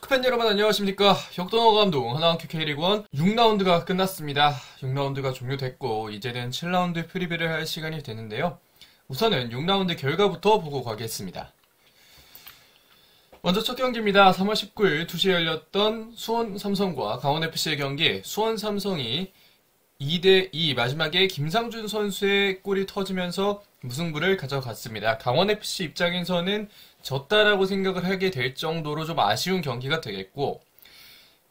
축구팬 여러분 안녕하십니까. 혁동호 감독 하나원큐 K리그1 6라운드가 끝났습니다. 6라운드가 종료됐고 이제는 7라운드 프리뷰를 할 시간이 되는데요. 우선은 6라운드 결과부터 보고 가겠습니다. 먼저 첫 경기입니다. 3월 19일 2시에 열렸던 수원 삼성과 강원FC의 경기. 수원 삼성이 2대2 마지막에 김상준 선수의 골이 터지면서 무승부를 가져갔습니다. 강원FC 입장에서는 졌다라고 생각을 하게 될 정도로 좀 아쉬운 경기가 되겠고,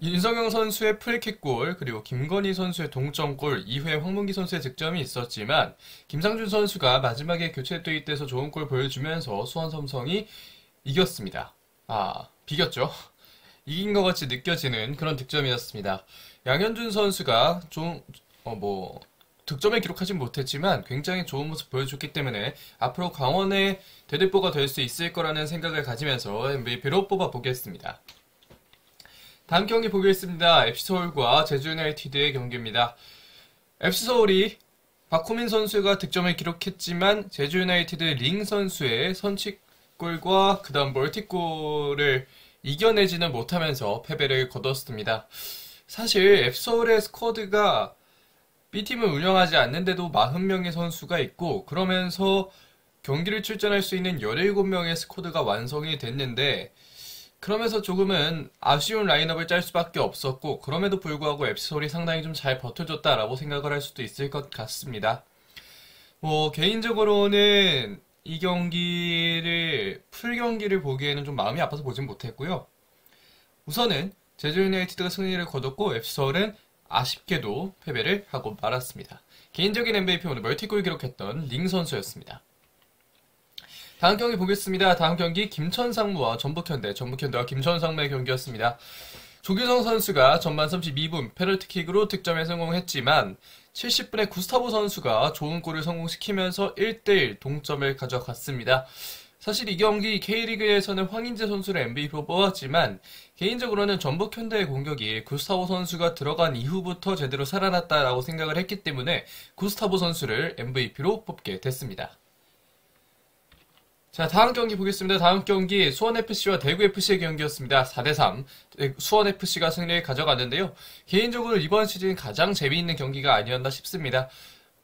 윤성영 선수의 프리킥골 그리고 김건희 선수의 동점골 이후에 황문기 선수의 득점이 있었지만 김상준 선수가 마지막에 교체 투입돼서 좋은 골 보여주면서 수원 삼성이 이겼습니다. 비겼죠. 이긴 것 같이 느껴지는 그런 득점이었습니다. 양현준 선수가 득점을 기록하진 못했지만 굉장히 좋은 모습 보여줬기 때문에 앞으로 강원의 대대보가 될 수 있을 거라는 생각을 가지면서 MVP로 뽑아보겠습니다. 다음 경기 보겠습니다. FC서울과 제주유나이티드의 경기입니다. FC서울이 박호민 선수가 득점을 기록했지만 제주유나이티드 링 선수의 선취골과 그 다음 멀티골을 이겨내지는 못하면서 패배를 거뒀습니다. 사실 FC서울의 스쿼드가 B팀을 운영하지 않는데도 40명의 선수가 있고 그러면서 경기를 출전할 수 있는 17명의 스쿼드가 완성이 됐는데 그러면서 조금은 아쉬운 라인업을 짤 수밖에 없었고 그럼에도 불구하고 FC서울이 상당히 좀 잘 버텨줬다라고 생각을 할 수도 있을 것 같습니다. 개인적으로는 이 경기를 풀경기를 보기에는 좀 마음이 아파서 보진 못했고요. 우선은 제주유나이티드가 승리를 거뒀고 FC서울은 아쉽게도 패배를 하고 말았습니다. 개인적인 MVP 오늘 멀티골 기록했던 링 선수였습니다. 다음 경기 보겠습니다. 다음 경기 김천상무와 전북현대와 김천상무의 경기였습니다. 조규성 선수가 전반 32분 페널티킥으로 득점에 성공했지만 70분에 구스타보 선수가 좋은 골을 성공시키면서 1대1 동점을 가져갔습니다. 사실 이 경기 K리그에서는 황인재 선수를 MVP로 뽑았지만 개인적으로는 전북현대의 공격이 구스타보 선수가 들어간 이후부터 제대로 살아났다라고 생각을 했기 때문에 구스타보 선수를 MVP로 뽑게 됐습니다. 자, 다음 경기 보겠습니다. 다음 경기 수원FC와 대구FC의 경기였습니다. 4대3 수원FC가 승리를 가져갔는데요. 개인적으로 이번 시즌 가장 재미있는 경기가 아니었나 싶습니다.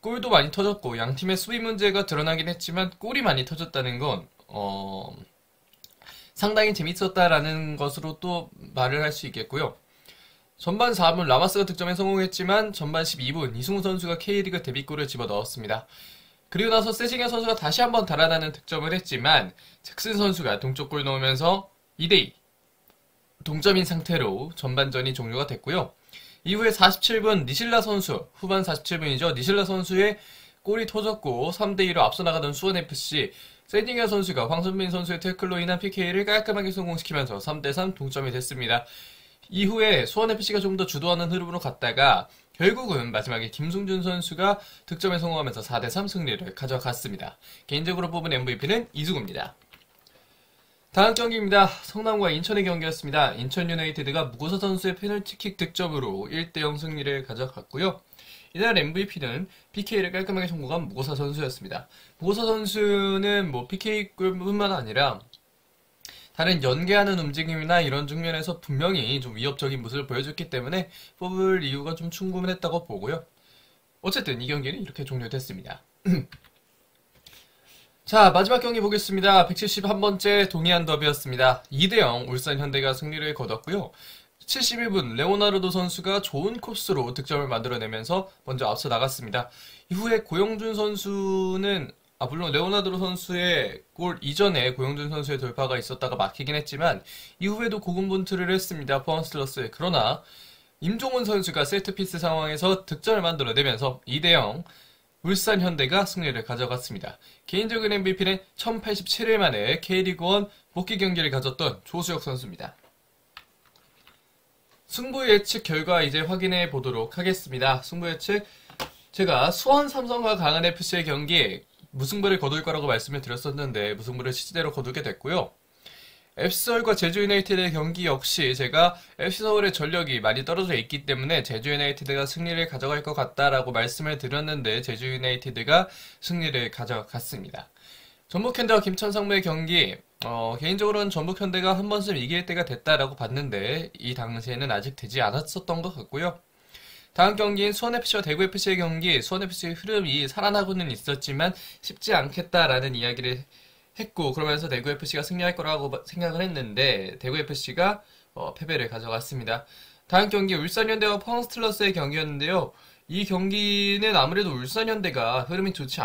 골도 많이 터졌고 양팀의 수비 문제가 드러나긴 했지만 골이 많이 터졌다는 건 상당히 재밌었다라는 것으로 또 말을 할 수 있겠고요. 전반 4분 라마스가 득점에 성공했지만 전반 12분 이승우 선수가 K리그 데뷔골을 집어넣었습니다. 그리고 나서 세징야 선수가 다시 한번 달아나는 득점을 했지만 잭슨 선수가 동쪽골 넣으면서 2대2 동점인 상태로 전반전이 종료가 됐고요. 이후에 47분 니실라 선수, 후반 47분이죠. 니실라 선수의 골이 터졌고 3대2로 앞서 나가던 수원FC 세징야 선수가 황선민 선수의 태클로 인한 PK를 깔끔하게 성공시키면서 3대3 동점이 됐습니다. 이후에 수원FC가 좀 더 주도하는 흐름으로 갔다가 결국은 마지막에 김승준 선수가 득점에 성공하면서 4대3 승리를 가져갔습니다. 개인적으로 뽑은 MVP는 이승우입니다. 다음 경기입니다. 성남과 인천의 경기였습니다. 인천 유나이티드가 무고사 선수의 페널티킥 득점으로 1대0 승리를 가져갔고요. 이날 MVP는 PK를 깔끔하게 성공한 무고사 선수였습니다. 무고사 선수는 PK뿐만 아니라 다른 연계하는 움직임이나 이런 측면에서 분명히 좀 위협적인 모습을 보여줬기 때문에 뽑을 이유가 좀 충분했다고 보고요. 어쨌든 이 경기는 이렇게 종료됐습니다. 자, 마지막 경기 보겠습니다. 171번째 동해안 더비였습니다. 2대0 울산 현대가 승리를 거뒀고요. 71분 레오나르도 선수가 좋은 코스로 득점을 만들어내면서 먼저 앞서 나갔습니다. 이후에 고영준 선수는 물론 레오나르도 선수의 골 이전에 고영준 선수의 돌파가 있었다가 막히긴 했지만 이후에도 고군분투를 했습니다. 포항슬러스에. 그러나 임종훈 선수가 세트피스 상황에서 득점을 만들어내면서 2대0 울산 현대가 승리를 가져갔습니다. 개인적인 MVP는 1087일 만에 K리그1 복귀 경기를 가졌던 조수혁 선수입니다. 승부 예측 결과 이제 확인해 보도록 하겠습니다. 승부 예측, 제가 수원 삼성과 강원FC의 경기 무승부를 거둘 거라고 말씀을 드렸었는데 무승부를 실제로 거두게 됐고요. FC서울과 제주유나이티드의 경기 역시 제가 FC서울의 전력이 많이 떨어져 있기 때문에 제주유나이티드가 승리를 가져갈 것 같다라고 말씀을 드렸는데 제주유나이티드가 승리를 가져갔습니다. 전북현대와 김천상무의 경기, 개인적으로는 전북현대가 한 번쯤 이길 때가 됐다라고 봤는데 이 당시에는 아직 되지 않았었던 것 같고요. 다음 경기인 수원FC와 대구FC의 경기, 수원FC의 흐름이 살아나고는 있었지만 쉽지 않겠다라는 이야기를 했고, 그러면서 대구FC가 승리할 거라고 생각을 했는데 대구FC가 패배를 가져갔습니다. 다음 경기 울산현대와 포항스틸러스의 경기였는데요. 이 경기는 아무래도 울산현대가 흐름이 좋지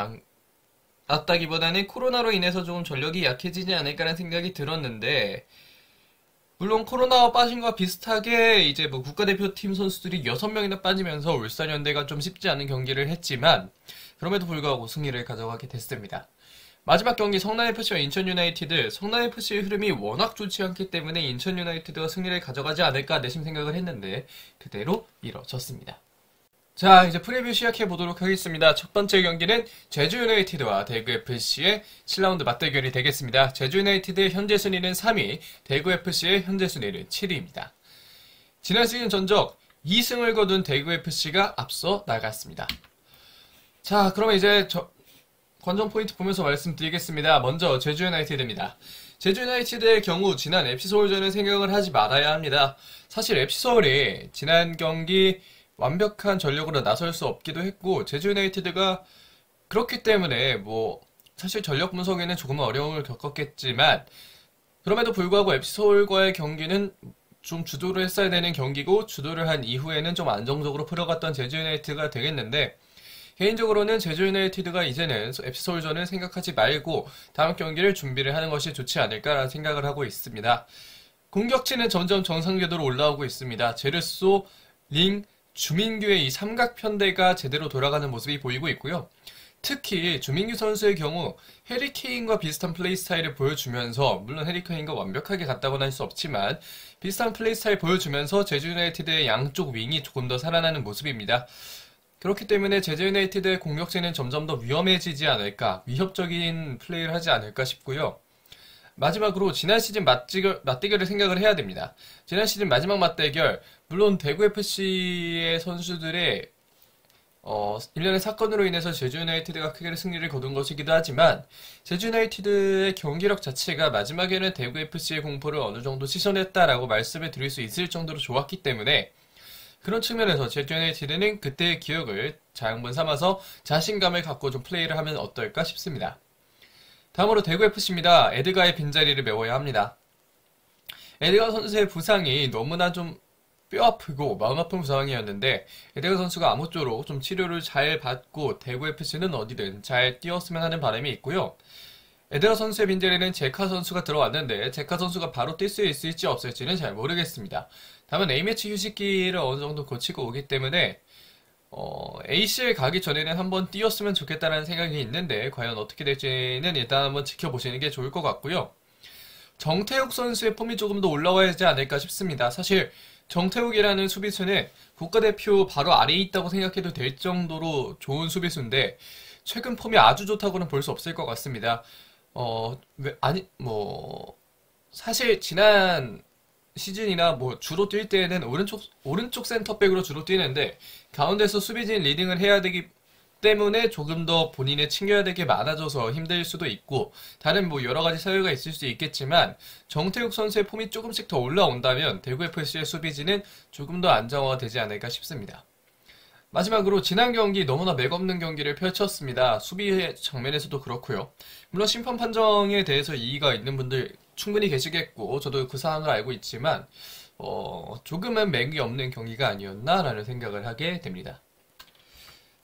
않았다기보다는 코로나로 인해서 조금 전력이 약해지지 않을까라는 생각이 들었는데, 물론 코로나와 빠진 것과 비슷하게 이제 뭐 국가대표팀 선수들이 6명이나 빠지면서 울산현대가 좀 쉽지 않은 경기를 했지만 그럼에도 불구하고 승리를 가져가게 됐습니다. 마지막 경기 성남FC와 인천유나이티드, 성남FC의 흐름이 워낙 좋지 않기 때문에 인천유나이티드가 승리를 가져가지 않을까 내심 생각을 했는데 그대로 이뤄졌습니다. 자, 이제 프리뷰 시작해 보도록 하겠습니다. 첫 번째 경기는 제주유나이티드와 대구FC의 7라운드 맞대결이 되겠습니다. 제주유나이티드의 현재 순위는 3위, 대구FC의 현재 순위는 7위입니다. 지난 시즌 전적 2승을 거둔 대구FC가 앞서 나갔습니다. 자, 그러면 이제 관전 포인트 보면서 말씀드리겠습니다. 먼저 제주유나이티드입니다. 제주유나이티드의 경우 지난 FC서울전을 생각을 하지 말아야 합니다. 사실 FC서울이 지난 경기 완벽한 전력으로 나설 수 없기도 했고 제주유나이티드가 그렇기 때문에 뭐 사실 전력 분석에는 조금 어려움을 겪었겠지만 그럼에도 불구하고 FC서울과의 경기는 좀 주도를 했어야 되는 경기고 주도를 한 이후에는 좀 안정적으로 풀어갔던 제주유나이티드가 되겠는데 개인적으로는 제주유나이티드가 이제는 FC서울전을 생각하지 말고 다음 경기를 준비를 하는 것이 좋지 않을까라는 생각을 하고 있습니다. 공격진은 점점 정상 궤도로 올라오고 있습니다. 제르소, 링, 주민규의 이 삼각편대가 제대로 돌아가는 모습이 보이고 있고요. 특히 주민규 선수의 경우 해리케인과 비슷한 플레이 스타일을 보여주면서 물론 해리케인과 완벽하게 같다고는 할 수 없지만 비슷한 플레이 스타일 보여주면서 제주유나이티드의 양쪽 윙이 조금 더 살아나는 모습입니다. 그렇기 때문에 제주유나이티드의 공격진은 점점 더 위험해지지 않을까, 위협적인 플레이를 하지 않을까 싶고요. 마지막으로 지난 시즌 맞대결을 생각을 해야 됩니다. 지난 시즌 마지막 맞대결, 물론 대구FC의 선수들의 일련의 사건으로 인해서 제주유나이티드가 크게 승리를 거둔 것이기도 하지만 제주유나이티드의 경기력 자체가 마지막에는 대구FC의 공포를 어느 정도 씻어냈다라고 말씀을 드릴 수 있을 정도로 좋았기 때문에 그런 측면에서 제주유나이티드는 그때의 기억을 자양분 삼아서 자신감을 갖고 좀 플레이를 하면 어떨까 싶습니다. 다음으로 대구FC입니다. 에드가의 빈자리를 메워야 합니다. 에드가 선수의 부상이 너무나 좀 뼈아프고 마음 아픈 부상이었는데 에드가 선수가 아무쪼록 좀 치료를 잘 받고 대구FC는 어디든 잘 뛰었으면 하는 바람이 있고요. 에드가 선수의 빈자리는 제카 선수가 들어왔는데 제카 선수가 바로 뛸 수 있을지 없을지는 잘 모르겠습니다. 다만 A매치 휴식기를 어느 정도 거치고 오기 때문에 ACL 가기 전에는 한번 뛰었으면 좋겠다는 생각이 있는데 과연 어떻게 될지는 일단 한번 지켜보시는 게 좋을 것 같고요. 정태욱 선수의 폼이 조금 더 올라와야 하지 않을까 싶습니다. 사실 정태욱이라는 수비수는 국가대표 바로 아래에 있다고 생각해도 될 정도로 좋은 수비수인데 최근 폼이 아주 좋다고는 볼 수 없을 것 같습니다. 사실 지난 시즌이나 뭐 주로 뛸 때에는 오른쪽 센터백으로 주로 뛰는데 가운데서 수비진 리딩을 해야 되기 때문에 조금 더 본인의 챙겨야 될 게 많아져서 힘들 수도 있고 다른 뭐 여러 가지 사유가 있을 수 있겠지만 정태욱 선수의 폼이 조금씩 더 올라온다면 대구FC의 수비진은 조금 더 안정화되지 않을까 싶습니다. 마지막으로 지난 경기 너무나 맥없는 경기를 펼쳤습니다. 수비 장면에서도 그렇고요. 물론 심판 판정에 대해서 이의가 있는 분들 충분히 계시겠고 저도 그 사항을 알고 있지만 조금은 맥이 없는 경기가 아니었나라는 생각을 하게 됩니다.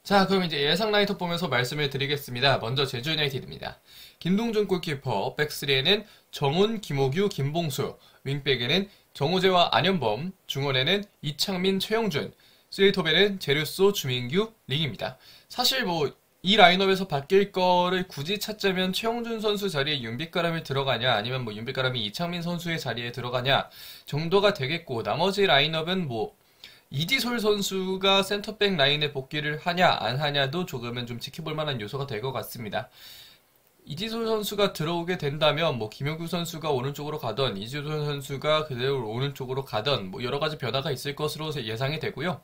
자, 그럼 이제 예상 라인업 보면서 말씀을 드리겠습니다. 먼저 제주유나이티드입니다. 김동준 골키퍼, 백스리에는 정훈, 김호규, 김봉수, 윙백에는 정우재와 안현범, 중원에는 이창민, 최영준, 스리톱에는 제르소, 주민규, 링입니다. 사실 뭐 이 라인업에서 바뀔 거를 굳이 찾자면 최영준 선수 자리에 윤빛가람이 들어가냐 아니면 뭐 윤빛가람이 이창민 선수의 자리에 들어가냐 정도가 되겠고 나머지 라인업은 뭐 이디솔 선수가 센터백 라인에 복귀를 하냐 안 하냐도 조금은 좀 지켜볼 만한 요소가 될 것 같습니다. 이디솔 선수가 들어오게 된다면 뭐 김효규 선수가 오른쪽으로 가던 이디솔 선수가 그대로 오른쪽으로 가던 뭐 여러 가지 변화가 있을 것으로 예상이 되고요.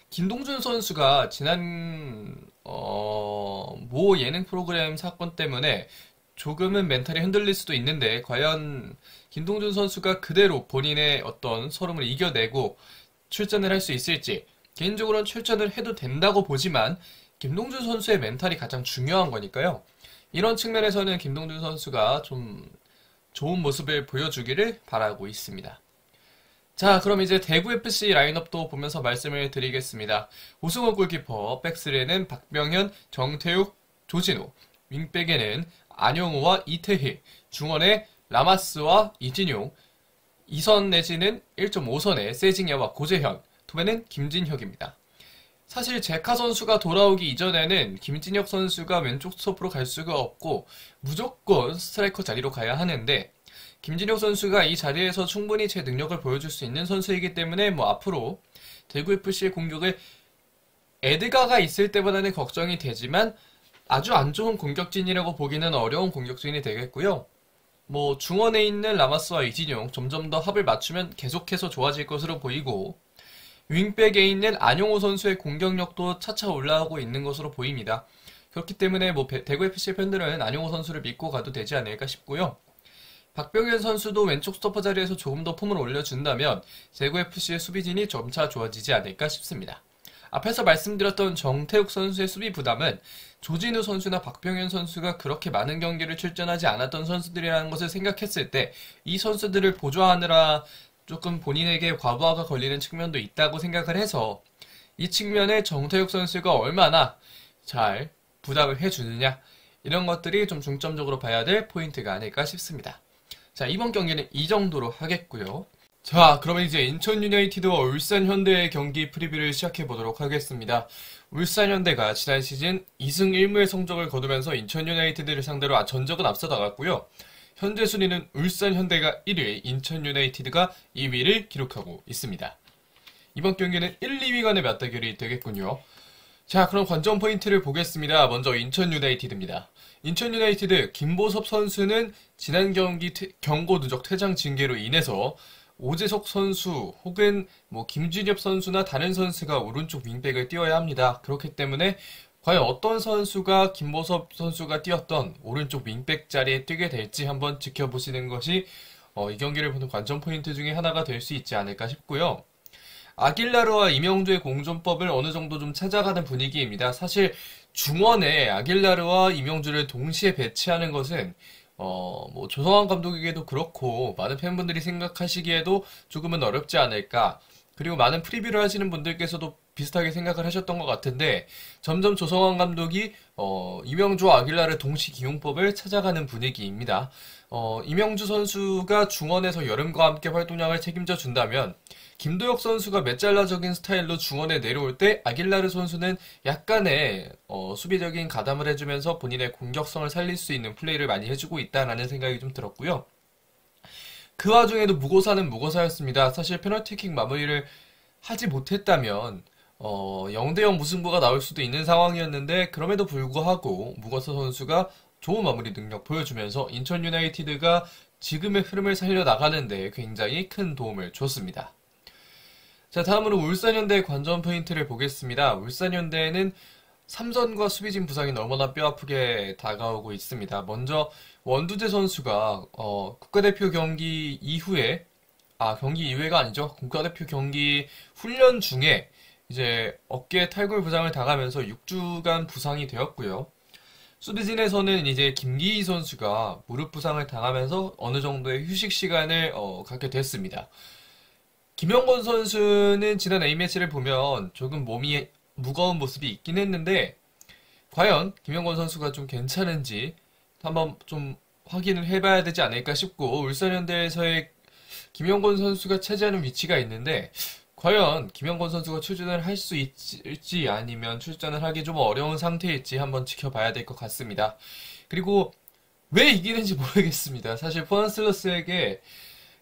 김동준 선수가 지난 모 예능 프로그램 사건 때문에 조금은 멘탈이 흔들릴 수도 있는데 과연 김동준 선수가 그대로 본인의 어떤 서름을 이겨내고 출전을 할 수 있을지 개인적으로는 출전을 해도 된다고 보지만 김동준 선수의 멘탈이 가장 중요한 거니까요. 이런 측면에서는 김동준 선수가 좀 좋은 모습을 보여주기를 바라고 있습니다. 자, 그럼 이제 대구FC 라인업도 보면서 말씀을 드리겠습니다. 오승원 골키퍼, 백스리에는 박병현, 정태욱, 조진우, 윙백에는 안영우와 이태희, 중원에 라마스와 이진용, 2선 내지는 1.5선에 세징야와 고재현, 투맨은 김진혁입니다. 사실 제카 선수가 돌아오기 이전에는 김진혁 선수가 왼쪽 스톱으로 갈 수가 없고 무조건 스트라이커 자리로 가야 하는데 김진혁 선수가 이 자리에서 충분히 제 능력을 보여줄 수 있는 선수이기 때문에 뭐 앞으로 대구FC의 공격을 에드가가 있을 때보다는 걱정이 되지만 아주 안 좋은 공격진이라고 보기는 어려운 공격진이 되겠고요. 뭐 중원에 있는 라마스와 이진용 점점 더 합을 맞추면 계속해서 좋아질 것으로 보이고 윙백에 있는 안용호 선수의 공격력도 차차 올라오고 있는 것으로 보입니다. 그렇기 때문에 뭐 대구FC 팬들은 안용호 선수를 믿고 가도 되지 않을까 싶고요. 박병현 선수도 왼쪽 스토퍼 자리에서 조금 더 폼을 올려준다면 대구FC의 수비진이 점차 좋아지지 않을까 싶습니다. 앞에서 말씀드렸던 정태욱 선수의 수비 부담은 조진우 선수나 박병현 선수가 그렇게 많은 경기를 출전하지 않았던 선수들이라는 것을 생각했을 때 이 선수들을 보조하느라 조금 본인에게 과부하가 걸리는 측면도 있다고 생각을 해서 이 측면에 정태욱 선수가 얼마나 잘 부담을 해주느냐 이런 것들이 좀 중점적으로 봐야 될 포인트가 아닐까 싶습니다. 자, 이번 경기는 이 정도로 하겠고요. 자, 그러면 이제 인천 유나이티드와 울산 현대의 경기 프리뷰를 시작해 보도록 하겠습니다. 울산 현대가 지난 시즌 2승 1무의 성적을 거두면서 인천 유나이티드를 상대로 전적은 앞서 나갔고요. 현재 순위는 울산 현대가 1위, 인천 유나이티드가 2위를 기록하고 있습니다. 이번 경기는 1, 2위 간의 맞대결이 되겠군요. 자, 그럼 관전 포인트를 보겠습니다. 먼저 인천 유나이티드입니다. 인천 유나이티드 김보섭 선수는 지난 경기 경고 누적 퇴장 징계로 인해서 오재석 선수 혹은 뭐 김준엽 선수나 다른 선수가 오른쪽 윙백을 띄워야 합니다. 그렇기 때문에 과연 어떤 선수가 김보섭 선수가 뛰었던 오른쪽 윙백 자리에 뛰게 될지 한번 지켜보시는 것이 이 경기를 보는 관전 포인트 중에 하나가 될 수 있지 않을까 싶고요. 아길라르와 이명주의 공존법을 어느 정도 좀 찾아가는 분위기입니다. 사실 중원에 아길라르와 이명주를 동시에 배치하는 것은 뭐 조성환 감독에게도 그렇고 많은 팬분들이 생각하시기에도 조금은 어렵지 않을까. 그리고 많은 프리뷰를 하시는 분들께서도 비슷하게 생각을 하셨던 것 같은데 점점 조성환 감독이 이명주와 아길라르 동시 기용법을 찾아가는 분위기입니다. 이명주 선수가 중원에서 여름과 함께 활동량을 책임져 준다면 김도혁 선수가 메잘라적인 스타일로 중원에 내려올 때 아길라르 선수는 약간의 수비적인 가담을 해주면서 본인의 공격성을 살릴 수 있는 플레이를 많이 해주고 있다라는 생각이 좀 들었고요. 그 와중에도 무고사는 무고사였습니다. 사실 페널티킥 마무리를 하지 못했다면 0대0 무승부가 나올 수도 있는 상황이었는데 그럼에도 불구하고 무고사 선수가 좋은 마무리 능력 보여주면서 인천 유나이티드가 지금의 흐름을 살려나가는데 굉장히 큰 도움을 줬습니다. 자, 다음으로 울산현대의 관전 포인트를 보겠습니다. 울산현대는 삼선과 수비진 부상이 너무나 뼈아프게 다가오고 있습니다. 먼저 원두재 선수가 국가대표 경기 이후에 경기 이후가 아니죠. 국가대표 경기 훈련 중에 이제 어깨 탈골 부상을 당하면서 6주간 부상이 되었고요. 수비진에서는 이제 김기희 선수가 무릎 부상을 당하면서 어느 정도의 휴식 시간을 갖게 됐습니다. 김영권 선수는 지난 A매치를 보면 조금 몸이 무거운 모습이 있긴 했는데 과연 김영권 선수가 좀 괜찮은지 한번 좀 확인을 해봐야 되지 않을까 싶고 울산현대에서의 김영권 선수가 차지하는 위치가 있는데 과연 김영권 선수가 출전을 할 수 있을지 아니면 출전을 하기 좀 어려운 상태일지 한번 지켜봐야 될 것 같습니다. 그리고 왜 이기는지 모르겠습니다. 사실 포항슬러스에게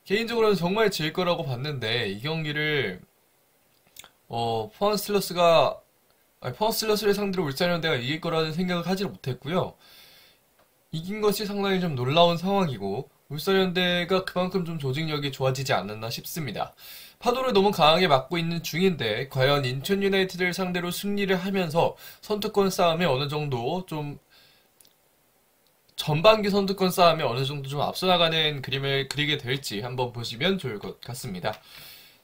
개인적으로는 정말 질 거라고 봤는데 이 경기를 포항슬러스를 상대로 울산현대가 이길 거라는 생각을 하지 못했고요. 이긴 것이 상당히 좀 놀라운 상황이고 울산현대가 그만큼 좀 조직력이 좋아지지 않았나 싶습니다. 파도를 너무 강하게 맞고 있는 중인데 과연 인천 유나이티드를 상대로 승리를 하면서 선두권 싸움에 어느 정도 좀 전반기 선두권 싸움에 어느 정도 좀 앞서 나가는 그림을 그리게 될지 한번 보시면 좋을 것 같습니다.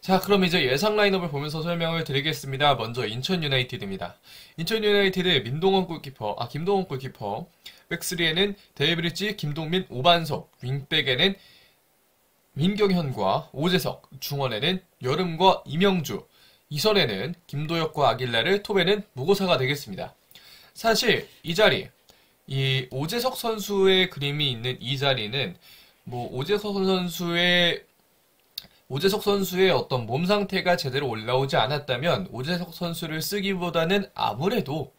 자, 그럼 이제 예상 라인업을 보면서 설명을 드리겠습니다. 먼저 인천 유나이티드입니다. 인천 유나이티드 김동원 골키퍼, 백스리에는 데이브리지, 김동민, 오반석, 윙백에는 민경현과 오재석, 중원에는 여름과 이명주, 이선에는 김도혁과 아길라르, 톱에는 무고사가 되겠습니다. 사실 이 자리, 이 오재석 선수의 그림이 있는 이 자리는 뭐 오재석 선수의 어떤 몸 상태가 제대로 올라오지 않았다면 오재석 선수를 쓰기보다는 아무래도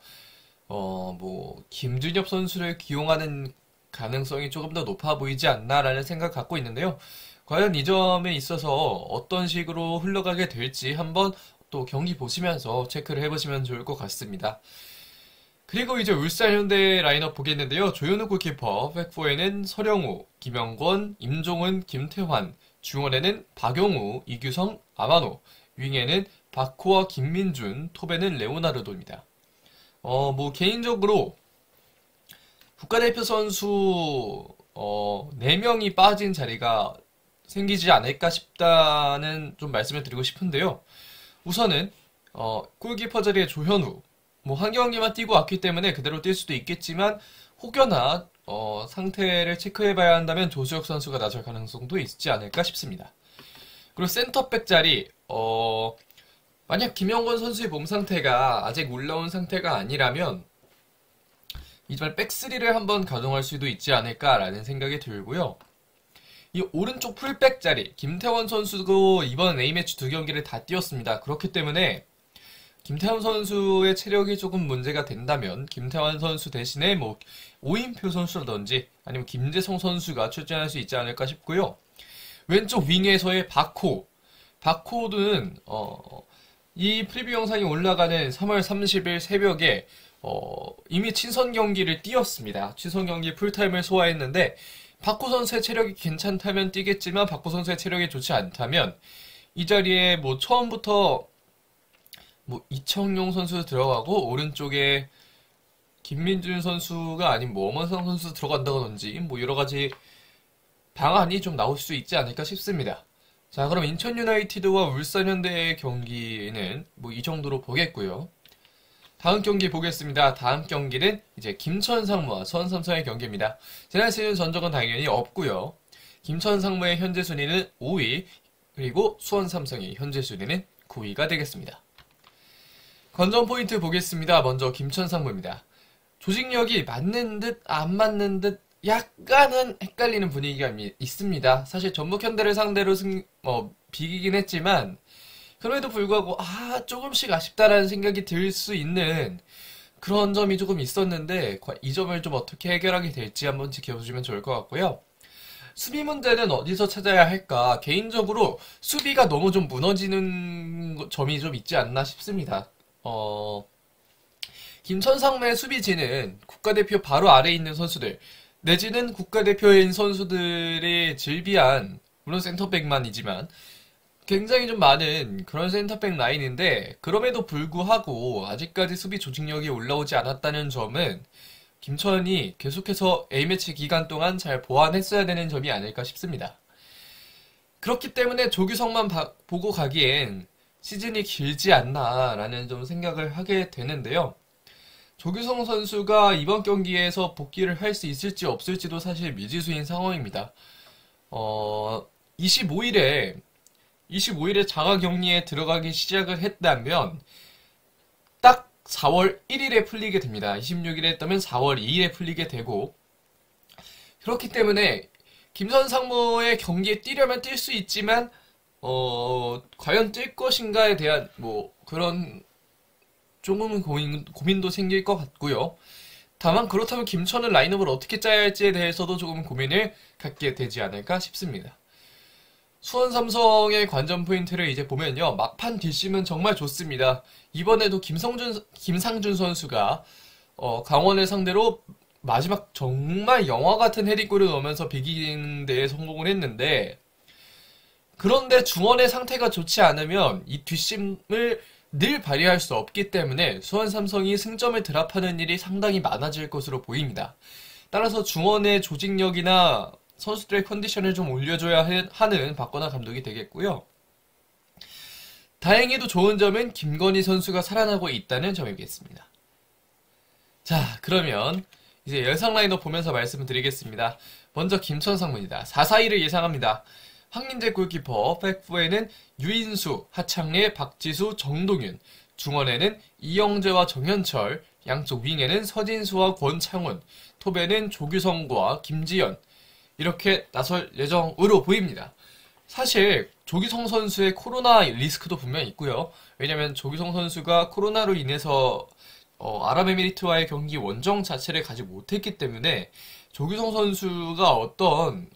김준엽 선수를 기용하는 가능성이 조금 더 높아 보이지 않나라는 생각 갖고 있는데요. 과연 이 점에 있어서 어떤 식으로 흘러가게 될지 한번 또 경기 보시면서 체크를 해보시면 좋을 것 같습니다. 그리고 이제 울산 현대 라인업 보겠는데요. 조현우 골키퍼, 백포에는 서령우, 김영권, 임종은, 김태환, 중원에는 박용우, 이규성, 아마노, 윙에는 박호와 김민준, 톱에는 레오나르도입니다. 개인적으로 국가대표 선수 4명이 빠진 자리가 생기지 않을까 싶다는 좀 말씀을 드리고 싶은데요. 우선은 골키퍼 자리에 조현우, 한 경기만 뛰고 왔기 때문에 그대로 뛸 수도 있겠지만 혹여나 상태를 체크해봐야 한다면 조수혁 선수가 나설 가능성도 있지 않을까 싶습니다. 그리고 센터백 자리 만약 김영권 선수의 몸 상태가 아직 올라온 상태가 아니라면 이번 백스리를 한번 가동할 수도 있지 않을까라는 생각이 들고요. 이 오른쪽 풀백 자리 김태원 선수도 이번 A매치 2경기를 다 뛰었습니다. 그렇기 때문에 김태환 선수의 체력이 조금 문제가 된다면 김태환 선수 대신에 오인표 선수라든지 아니면 김재성 선수가 출전할 수 있지 않을까 싶고요. 왼쪽 윙에서의 바코드는 이 프리뷰 영상이 올라가는 3월 30일 새벽에 이미 친선 경기를 뛰었습니다. 친선 경기 풀타임을 소화했는데 바코 선수의 체력이 괜찮다면 뛰겠지만 바코 선수의 체력이 좋지 않다면 이 자리에 처음부터 이청용 선수 들어가고 오른쪽에 김민준 선수가 아닌 엄원상 선수 들어간다든지 여러 가지 방안이 좀 나올 수 있지 않을까 싶습니다. 자, 그럼 인천 유나이티드와 울산 현대의 경기는 이 정도로 보겠고요. 다음 경기 보겠습니다. 다음 경기는 이제 김천 상무와 수원 삼성의 경기입니다. 지난 시즌 전적은 당연히 없고요. 김천 상무의 현재 순위는 5위, 그리고 수원 삼성의 현재 순위는 9위가 되겠습니다. 관전 포인트 보겠습니다. 먼저 김천 상무입니다. 조직력이 맞는 듯 안 맞는 듯 약간은 헷갈리는 분위기가 있습니다. 사실 전북 현대를 상대로 비기긴 했지만 그럼에도 불구하고 조금씩 아쉽다라는 생각이 들 수 있는 그런 점이 조금 있었는데 이 점을 좀 어떻게 해결하게 될지 한번 지켜보시면 좋을 것 같고요. 수비 문제는 어디서 찾아야 할까? 개인적으로 수비가 너무 좀 무너지는 점이 좀 있지 않나 싶습니다. 김천 상무의 수비진은 국가대표 바로 아래에 있는 선수들 내지는 국가대표인 선수들이 즐비한 물론 센터백만이지만 굉장히 좀 많은 그런 센터백 라인인데 그럼에도 불구하고 아직까지 수비 조직력이 올라오지 않았다는 점은 김천이 계속해서 A매치 기간 동안 잘 보완했어야 되는 점이 아닐까 싶습니다. 그렇기 때문에 조규성만 보고 가기엔 시즌이 길지 않나라는 좀 생각을 하게 되는데요. 조규성 선수가 이번 경기에서 복귀를 할 수 있을지 없을지도 사실 미지수인 상황입니다. 25일에 자가격리에 들어가기 시작을 했다면 딱 4월 1일에 풀리게 됩니다. 26일에 했다면 4월 2일에 풀리게 되고 그렇기 때문에 김선 상무의 경기에 뛰려면 뛸 수 있지만 과연 뛸 것인가에 대한 그런 조금은 고민도 생길 것 같고요. 다만 그렇다면 김천은 라인업을 어떻게 짜야 할지에 대해서도 조금 고민을 갖게 되지 않을까 싶습니다. 수원 삼성의 관전 포인트를 이제 보면요. 막판 뒷심은 정말 좋습니다. 이번에도 김상준 선수가 강원을 상대로 마지막 정말 영화 같은 헤딩골을 넣으면서 비기는 데에 성공을 했는데 그런데 중원의 상태가 좋지 않으면 이 뒷심을 늘 발휘할 수 없기 때문에 수원 삼성이 승점을 드랍하는 일이 상당히 많아질 것으로 보입니다. 따라서 중원의 조직력이나 선수들의 컨디션을 좀 올려줘야 하는 박건하 감독이 되겠고요. 다행히도 좋은 점은 김건희 선수가 살아나고 있다는 점이겠습니다. 자, 그러면 이제 예상 라인업 보면서 말씀을 드리겠습니다. 먼저 김천상무입니다. 4-4-2를 예상합니다. 황민재 골키퍼, 백포에는 유인수, 하창래, 박지수, 정동윤, 중원에는 이영재와 정현철, 양쪽 윙에는 서진수와 권창훈, 톱에는 조규성과 김지현, 이렇게 나설 예정으로 보입니다. 사실 조규성 선수의 코로나 리스크도 분명히 있고요. 왜냐면 조규성 선수가 코로나로 인해서 아랍에미리트와의 경기 원정 자체를 가지 못했기 때문에 조규성 선수가 어떤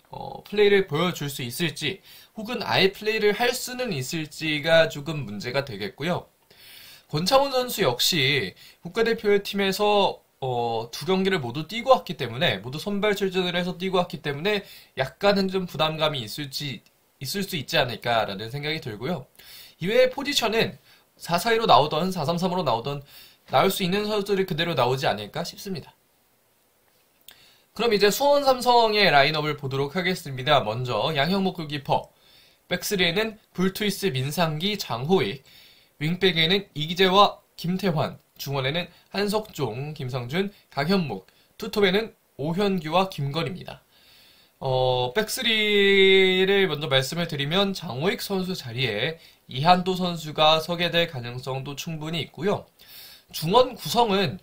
플레이를 보여줄 수 있을지 혹은 아예 플레이를 할 수는 있을지가 조금 문제가 되겠고요. 권창훈 선수 역시 국가대표 팀에서 두 경기를 모두 뛰고 왔기 때문에 모두 선발 출전을 해서 뛰고 왔기 때문에 약간은 좀 부담감이 있을 수 있지 않을까라는 생각이 들고요. 이외의 포지션은 4-4-2로 나오던 4-3-3으로 나오던 나올 수 있는 선수들이 그대로 나오지 않을까 싶습니다. 그럼 이제 수원 삼성의 라인업을 보도록 하겠습니다. 먼저 양형목 골키퍼, 백스리에는 불투이스 민상기, 장호익, 윙백에는 이기재와 김태환, 중원에는 한석종, 김성준, 강현묵, 투톱에는 오현규와 김건희입니다. 백스리를 먼저 말씀을 드리면 장호익 선수 자리에 이한도 선수가 서게 될 가능성도 충분히 있고요. 중원 구성은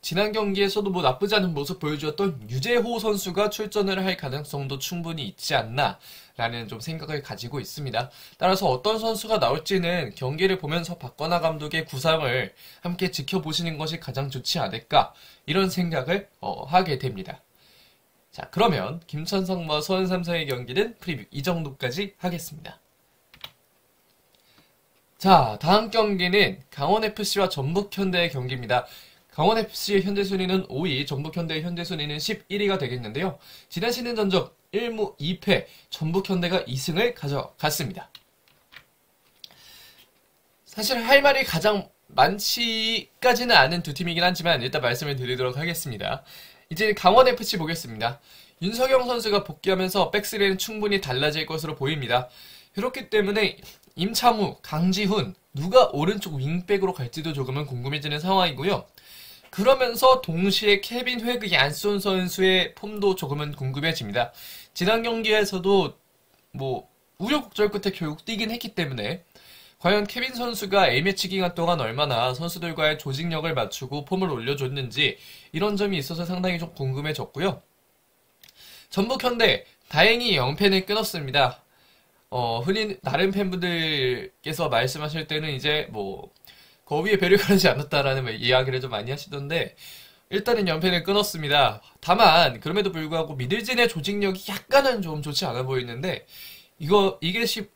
지난 경기에서도 뭐 나쁘지 않은 모습 보여주었던 유재호 선수가 출전을 할 가능성도 충분히 있지 않나 라는 좀 생각을 가지고 있습니다. 따라서 어떤 선수가 나올지는 경기를 보면서 박건하 감독의 구상을 함께 지켜보시는 것이 가장 좋지 않을까 이런 생각을 하게 됩니다. 자, 그러면 김천성과 수원 삼성의 경기는 프리뷰 이 정도까지 하겠습니다. 자, 다음 경기는 강원FC와 전북현대의 경기입니다. 강원FC의 현재 순위는 5위, 전북현대의 현재 순위는 11위가 되겠는데요. 지난 시즌 전적 1무 2패, 전북현대가 2승을 가져갔습니다. 사실 할 말이 가장 많지까지는 않은 두 팀이긴 하지만 일단 말씀을 드리도록 하겠습니다. 이제 강원FC 보겠습니다. 윤석영 선수가 복귀하면서 백스리는 충분히 달라질 것으로 보입니다. 그렇기 때문에 임창우, 강지훈, 누가 오른쪽 윙백으로 갈지도 조금은 궁금해지는 상황이고요. 그러면서 동시에 케빈 회그 얀손 선수의 폼도 조금은 궁금해집니다. 지난 경기에서도 우여곡절 끝에 결국 뛰긴 했기 때문에 과연 케빈 선수가 A매치 기간 동안 얼마나 선수들과의 조직력을 맞추고 폼을 올려줬는지 이런 점이 있어서 상당히 좀 궁금해졌고요. 전북현대 다행히 0패를 끊었습니다. 흔히 다른 팬분들께서 말씀하실 때는 이제 거위에 배를 가르지 않았다라는 이야기를 좀 많이 하시던데 일단은 연패는 끊었습니다. 다만 그럼에도 불구하고 미들진의 조직력이 약간은 좀 좋지 않아 보이는데 이것이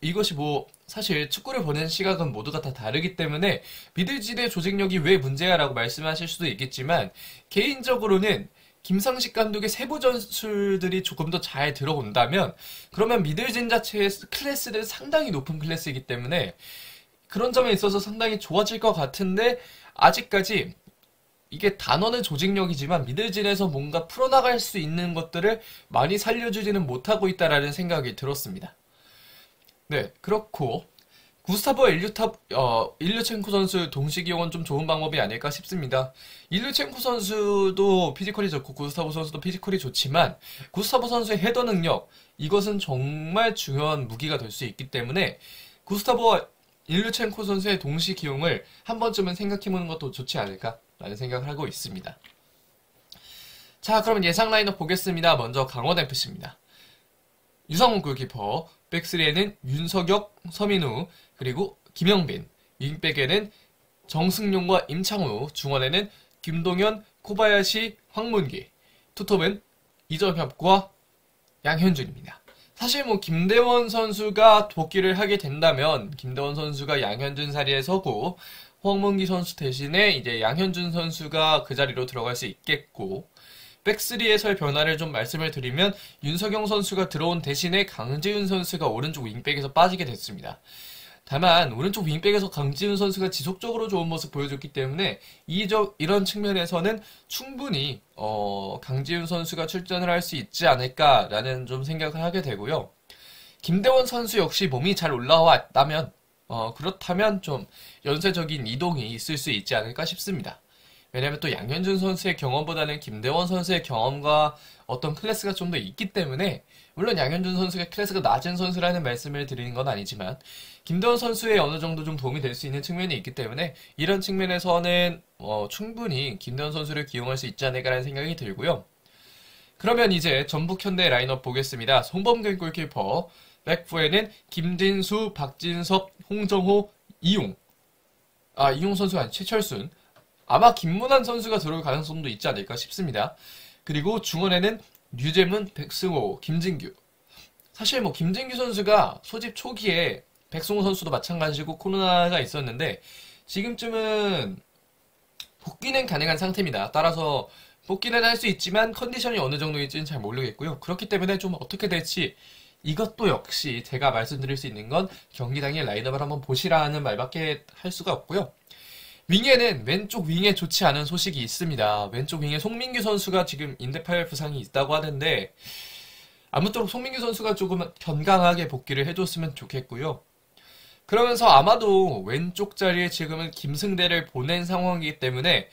사실 축구를 보는 시각은 모두가 다 다르기 때문에 미들진의 조직력이 왜 문제야라고 말씀하실 수도 있겠지만 개인적으로는 김상식 감독의 세부 전술들이 조금 더 잘 들어온다면 그러면 미들진 자체의 클래스는 상당히 높은 클래스이기 때문에 그런 점에 있어서 상당히 좋아질 것 같은데 아직까지 이게 단어는 조직력이지만 미들진에서 뭔가 풀어나갈 수 있는 것들을 많이 살려주지는 못하고 있다라는 생각이 들었습니다. 네, 그렇고 구스타보 일류첸코 선수 동시 기용은 좀 좋은 방법이 아닐까 싶습니다. 일류첸코 선수도 피지컬이 좋고 구스타보 선수도 피지컬이 좋지만 구스타보 선수의 헤더 능력 이것은 정말 중요한 무기가 될 수 있기 때문에 구스타보 일류첸코 선수의 동시 기용을 한 번쯤은 생각해보는 것도 좋지 않을까라는 생각을 하고 있습니다. 자, 그럼 예상 라인업 보겠습니다. 먼저 강원FC입니다. 유상훈 골키퍼, 백스리에는 윤석혁, 서민우, 그리고 김영빈, 윙백에는 정승용과 임창우, 중원에는 김동현, 코바야시, 황문기, 투톱은 이정협과 양현준입니다. 사실 김대원 선수가 복귀를 하게 된다면 김대원 선수가 양현준 자리에 서고 황문기 선수 대신에 이제 양현준 선수가 그 자리로 들어갈 수 있겠고 백스리에서의 변화를 좀 말씀을 드리면 윤석영 선수가 들어온 대신에 강지훈 선수가 오른쪽 윙백에서 빠지게 됐습니다. 다만 오른쪽 윙백에서 강지훈 선수가 지속적으로 좋은 모습 보여줬기 때문에 이런 측면에서는 충분히 강지훈 선수가 출전을 할 수 있지 않을까라는 좀 생각을 하게 되고요. 김대원 선수 역시 몸이 잘 올라왔다면 그렇다면 좀 연쇄적인 이동이 있을 수 있지 않을까 싶습니다. 왜냐하면 또 양현준 선수의 경험보다는 김대원 선수의 경험과 어떤 클래스가 좀 더 있기 때문에, 물론 양현준 선수가 클래스가 낮은 선수라는 말씀을 드리는 건 아니지만 김대원 선수의 어느 정도 좀 도움이 될 수 있는 측면이 있기 때문에 이런 측면에서는 충분히 김대원 선수를 기용할 수 있지 않을까라는 생각이 들고요. 그러면 이제 전북현대 라인업 보겠습니다. 송범근 골키퍼, 백포에는 김진수, 박진섭, 홍정호, 이용 선수가 아니 최철순, 아마 김문환 선수가 들어올 가능성도 있지 않을까 싶습니다. 그리고 중원에는 류재문, 백승호, 김진규. 사실 김진규 선수가 소집 초기에 백승호 선수도 마찬가지고 코로나가 있었는데 지금쯤은 복귀는 가능한 상태입니다. 따라서 복귀는 할 수 있지만 컨디션이 어느 정도일지는 잘 모르겠고요. 그렇기 때문에 좀 어떻게 될지, 이것도 역시 제가 말씀드릴 수 있는 건 경기 당일 라인업을 한번 보시라는 말밖에 할 수가 없고요. 윙에는 왼쪽 윙에 좋지 않은 소식이 있습니다. 왼쪽 윙에 송민규 선수가 지금 인대팔 부상이 있다고 하는데 아무쪼록 송민규 선수가 조금 건강하게 복귀를 해줬으면 좋겠고요. 그러면서 아마도 왼쪽 자리에 지금은 김승대를 보낸 상황이기 때문에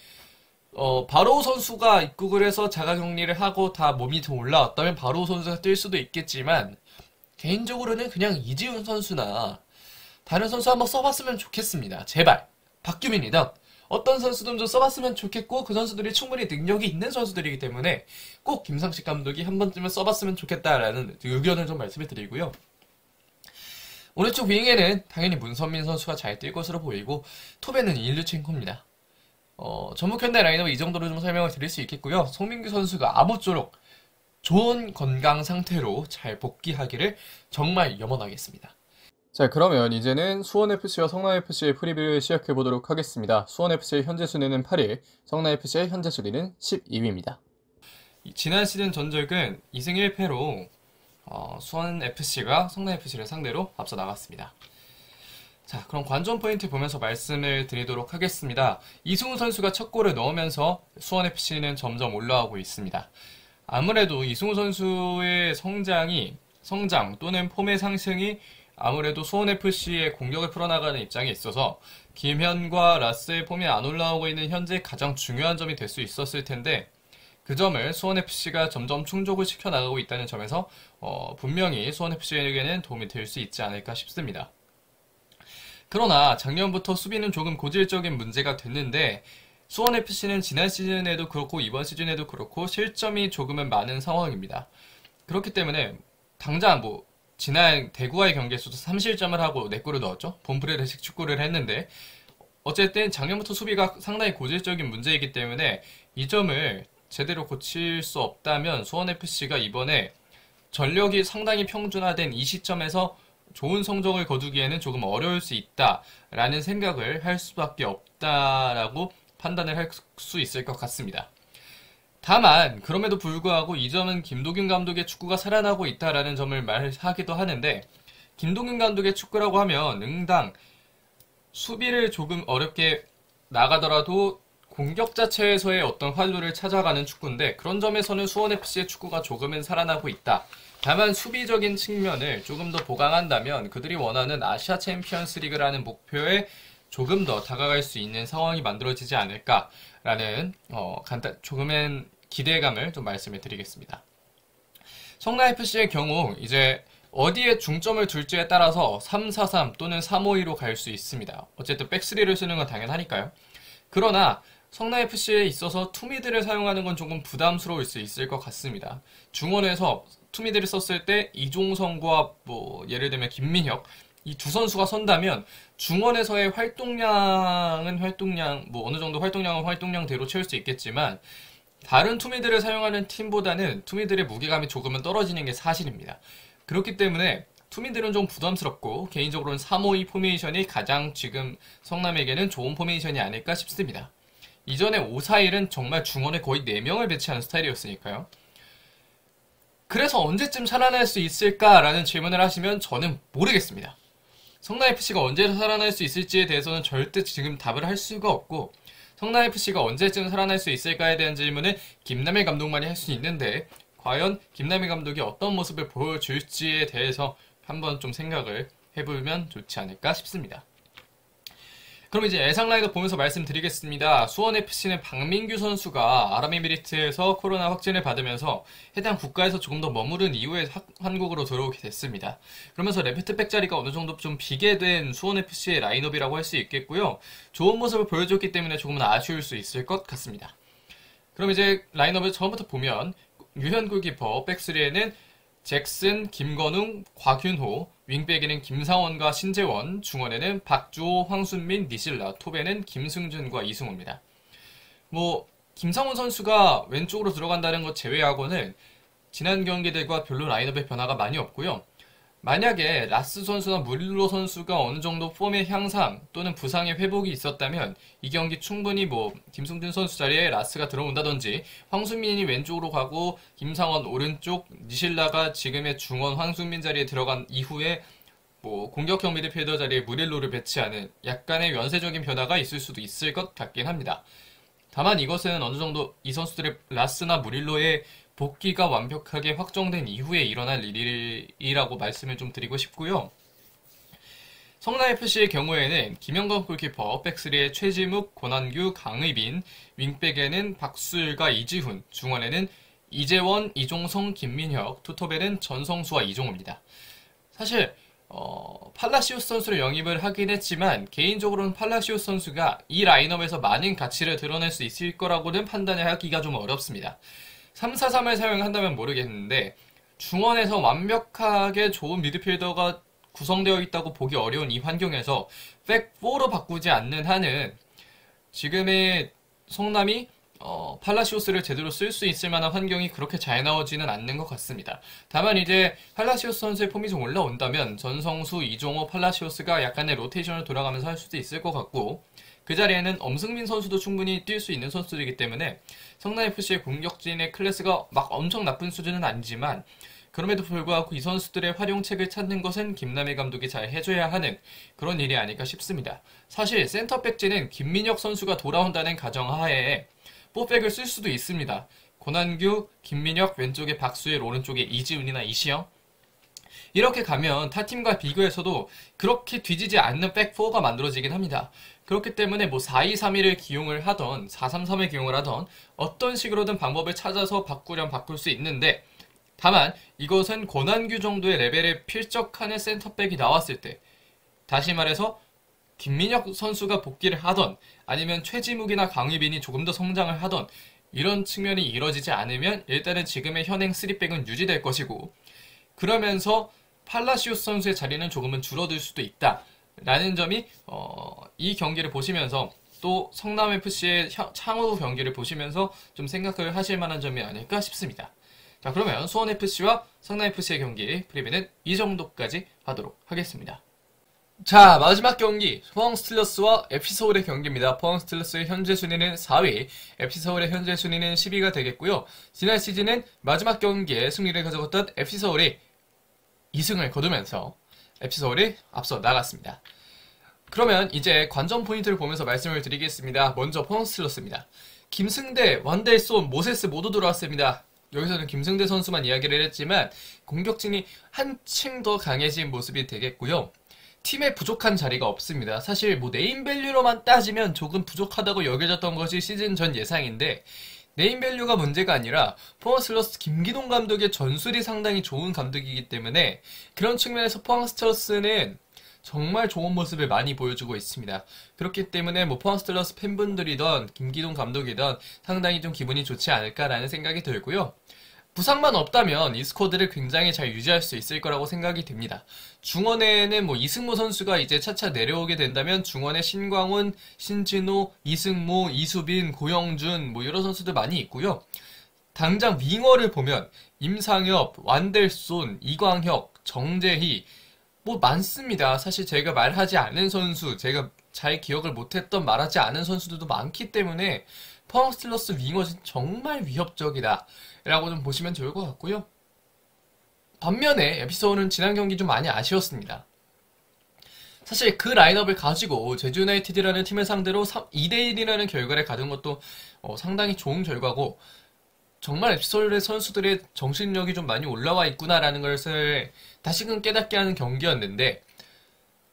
바로우 선수가 입국을 해서 자가격리를 하고 다 몸이 좀 올라왔다면 바로우 선수가 뛸 수도 있겠지만, 개인적으로는 그냥 이지훈 선수나 다른 선수 한번 써봤으면 좋겠습니다. 제발. 박규민이든 어떤 선수든 좀 써봤으면 좋겠고, 그 선수들이 충분히 능력이 있는 선수들이기 때문에 꼭 김상식 감독이 한 번쯤은 써봤으면 좋겠다라는 의견을 좀 말씀을 드리고요. 오른쪽 윙에는 당연히 문선민 선수가 잘 뛸 것으로 보이고, 톱에는 일류첸코입니다. 전북현대 라인업 이 정도로 좀 설명을 드릴 수 있겠고요. 송민규 선수가 아무쪼록 좋은 건강 상태로 잘 복귀하기를 정말 염원하겠습니다. 자, 그러면 이제는 수원FC와 성남FC의 프리뷰를 시작해보도록 하겠습니다. 수원FC의 현재 순위는 8위, 성남FC의 현재 순위는 12위입니다. 지난 시즌 전적은 2승 1패로 수원FC가 성남FC를 상대로 앞서 나갔습니다. 자, 그럼 관전 포인트 보면서 말씀을 드리도록 하겠습니다. 이승우 선수가 첫 골을 넣으면서 수원FC는 점점 올라오고 있습니다. 아무래도 이승우 선수의 성장 또는 폼의 상승이 아무래도 수원FC의 공격을 풀어나가는 입장에 있어서 김현과 라스의 폼이 안 올라오고 있는 현재 가장 중요한 점이 될 수 있었을 텐데, 그 점을 수원FC가 점점 충족을 시켜나가고 있다는 점에서 분명히 수원FC에게는 도움이 될 수 있지 않을까 싶습니다. 그러나 작년부터 수비는 조금 고질적인 문제가 됐는데, 수원FC는 지난 시즌에도 그렇고 이번 시즌에도 그렇고 실점이 조금은 많은 상황입니다. 그렇기 때문에 당장 지난 대구와의 경기에서도 3실점을 하고 4골을 넣었죠. 본프레르식 축구를 했는데, 어쨌든 작년부터 수비가 상당히 고질적인 문제이기 때문에 이 점을 제대로 고칠 수 없다면 수원FC가 이번에 전력이 상당히 평준화된 이 시점에서 좋은 성적을 거두기에는 조금 어려울 수 있다라는 생각을 할 수밖에 없다라고 판단을 할 수 있을 것 같습니다. 다만 그럼에도 불구하고 이 점은 김도균 감독의 축구가 살아나고 있다라는 점을 말하기도 하는데, 김도균 감독의 축구라고 하면 응당 수비를 조금 어렵게 나가더라도 공격 자체에서의 어떤 활로를 찾아가는 축구인데, 그런 점에서는 수원FC의 축구가 조금은 살아나고 있다. 다만 수비적인 측면을 조금 더 보강한다면 그들이 원하는 아시아 챔피언스 리그라는 목표에 조금 더 다가갈 수 있는 상황이 만들어지지 않을까라는 조금은 기대감을 좀 말씀을 드리겠습니다. 성남FC의 경우 이제 어디에 중점을 둘지에 따라서 3-4-3 또는 3-5-2로 갈 수 있습니다. 어쨌든 백스리를 쓰는 건 당연하니까요. 그러나 성남FC에 있어서 투미드를 사용하는 건 조금 부담스러울 수 있을 것 같습니다. 중원에서 투미드를 썼을 때 이종성과 예를 들면 김민혁, 이 두 선수가 선다면 중원에서의 활동량은 어느 정도 활동량은 활동량대로 채울 수 있겠지만, 다른 투미드를 사용하는 팀보다는 투미드의 무게감이 조금은 떨어지는 게 사실입니다. 그렇기 때문에 투미드는 좀 부담스럽고, 개인적으로는 3-5-2 포메이션이 가장 지금 성남에게는 좋은 포메이션이 아닐까 싶습니다. 이전에 5-4-1은 정말 중원에 거의 4명을 배치하는 스타일이었으니까요. 그래서 언제쯤 살아날 수 있을까라는 질문을 하시면 저는 모르겠습니다. 성남FC가 언제 살아날 수 있을지에 대해서는 절대 지금 답을 할 수가 없고, 성남FC가 언제쯤 살아날 수 있을까에 대한 질문은 김남일 감독만이 할 수 있는데, 과연 김남일 감독이 어떤 모습을 보여줄지에 대해서 한번 좀 생각을 해보면 좋지 않을까 싶습니다. 그럼 이제 예상 라인업 보면서 말씀드리겠습니다. 수원FC는 박민규 선수가 아랍에미리트에서 코로나 확진을 받으면서 해당 국가에서 조금 더 머무른 이후에 한국으로 들어오게 됐습니다. 그러면서 레프트백 자리가 어느 정도 좀 비게 된 수원FC의 라인업이라고 할 수 있겠고요. 좋은 모습을 보여줬기 때문에 조금은 아쉬울 수 있을 것 같습니다. 그럼 이제 라인업을 처음부터 보면 유현 골키퍼, 백스리에는 잭슨, 김건웅, 곽윤호, 윙백에는 김상원과 신재원, 중원에는 박주호, 황순민, 니실라, 톱에는 김승준과 이승우입니다. 김상원 선수가 왼쪽으로 들어간다는 것 제외하고는 지난 경기들과 별로 라인업의 변화가 많이 없고요. 만약에 라스 선수나 무릴로 선수가 어느 정도 폼의 향상 또는 부상의 회복이 있었다면 이 경기 충분히 김승준 선수 자리에 라스가 들어온다든지 황순민이 왼쪽으로 가고 김상원 오른쪽, 니실라가 지금의 중원 황순민 자리에 들어간 이후에 공격형 미드필더 자리에 무릴로를 배치하는 약간의 연쇄적인 변화가 있을 수도 있을 것 같긴 합니다. 다만 이것은 어느 정도 이 선수들의 라스나 무릴로의 복귀가 완벽하게 확정된 이후에 일어날 일이라고 말씀을 좀 드리고 싶고요. 성남FC의 경우에는 김영건 골키퍼, 백스리에 최지묵, 권한규, 강의빈, 윙백에는 박수일과 이지훈, 중원에는 이재원, 이종성, 김민혁, 투톱에는 전성수와 이종호입니다. 사실 팔라시오스 선수를 영입을 하긴 했지만 개인적으로는 팔라시오스 선수가 이 라인업에서 많은 가치를 드러낼 수 있을 거라고는 판단을 하기가 좀 어렵습니다. 3-4-3을 사용한다면 모르겠는데 중원에서 완벽하게 좋은 미드필더가 구성되어 있다고 보기 어려운 이 환경에서 백4로 바꾸지 않는 한은 지금의 성남이 팔라시오스를 제대로 쓸 수 있을 만한 환경이 그렇게 잘 나오지는 않는 것 같습니다. 다만 이제 팔라시오스 선수의 폼이 좀 올라온다면 전성수, 이종호, 팔라시오스가 약간의 로테이션을 돌아가면서 할 수도 있을 것 같고 그 자리에는 엄승민 선수도 충분히 뛸 수 있는 선수들이기 때문에 성남FC의 공격진의 클래스가 막 엄청 나쁜 수준은 아니지만 그럼에도 불구하고 이 선수들의 활용책을 찾는 것은 김남일 감독이 잘 해줘야 하는 그런 일이 아닐까 싶습니다. 사실 센터백진은 김민혁 선수가 돌아온다는 가정하에 뽀백을 쓸 수도 있습니다. 권한규, 김민혁, 왼쪽에 박수일, 오른쪽에 이지훈이나 이시영 이렇게 가면 타 팀과 비교해서도 그렇게 뒤지지 않는 백4가 만들어지긴 합니다. 그렇기 때문에 4-2-3-1을 기용을 하던 4-3-3을 기용을 하던 어떤 식으로든 방법을 찾아서 바꾸려면 바꿀 수 있는데 다만 이것은 권한규 정도의 레벨에 필적하는 센터백이 나왔을 때 다시 말해서 김민혁 선수가 복귀를 하던 아니면 최지묵이나 강희빈이 조금 더 성장을 하던 이런 측면이 이뤄지지 않으면 일단은 지금의 현행 3백은 유지될 것이고 그러면서 팔라시오스 선수의 자리는 조금은 줄어들 수도 있다 라는 점이 이 경기를 보시면서 또 성남FC의 향후 경기를 보시면서 좀 생각을 하실 만한 점이 아닐까 싶습니다. 자, 그러면 수원FC와 성남FC의 경기 프리뷰는 이 정도까지 하도록 하겠습니다. 자, 마지막 경기 포항 스틸러스와 FC서울의 경기입니다. 포항 스틸러스의 현재 순위는 4위, FC서울의 현재 순위는 10위가 되겠고요. 지난 시즌은 마지막 경기에 승리를 가져갔던 FC서울이 2승을 거두면서 FC서울이 앞서 나갔습니다. 그러면 이제 관전 포인트를 보면서 말씀을 드리겠습니다. 먼저 포항 스틸러스입니다. 김승대, 완델손, 모세스 모두 들어왔습니다. 여기서는 김승대 선수만 이야기를 했지만 공격진이 한층 더 강해진 모습이 되겠고요. 팀에 부족한 자리가 없습니다. 사실 네임밸류로만 따지면 조금 부족하다고 여겨졌던 것이 시즌 전 예상인데 네임밸류가 문제가 아니라 포항 스틸러스 김기동 감독의 전술이 상당히 좋은 감독이기 때문에 그런 측면에서 포항 스틸러스는 정말 좋은 모습을 많이 보여주고 있습니다. 그렇기 때문에 포항 스틸러스 팬분들이던 김기동 감독이던 상당히 좀 기분이 좋지 않을까라는 생각이 들고요. 부상만 없다면 이 스쿼드를 굉장히 잘 유지할 수 있을 거라고 생각이 듭니다. 중원에는 이승모 선수가 이제 차차 내려오게 된다면 중원에 신광훈, 신진호, 이승모, 이수빈, 고영준 이런 선수들 많이 있고요. 당장 윙어를 보면 임상엽, 완델손, 이광혁, 정재희 많습니다. 사실 제가 말하지 않은 선수, 제가 잘 기억을 못했던 말하지 않은 선수들도 많기 때문에 포항 스틸러스 윙어는 정말 위협적이다 라고 좀 보시면 좋을 것 같고요. 반면에 FC서울은 지난 경기 좀 많이 아쉬웠습니다. 사실 그 라인업을 가지고 제주 유나이티드라는 팀을 상대로 2대1이라는 결과를 가진 것도 상당히 좋은 결과고, 정말 앱서울의 선수들의 정신력이 좀 많이 올라와 있구나라는 것을 다시금 깨닫게 하는 경기였는데,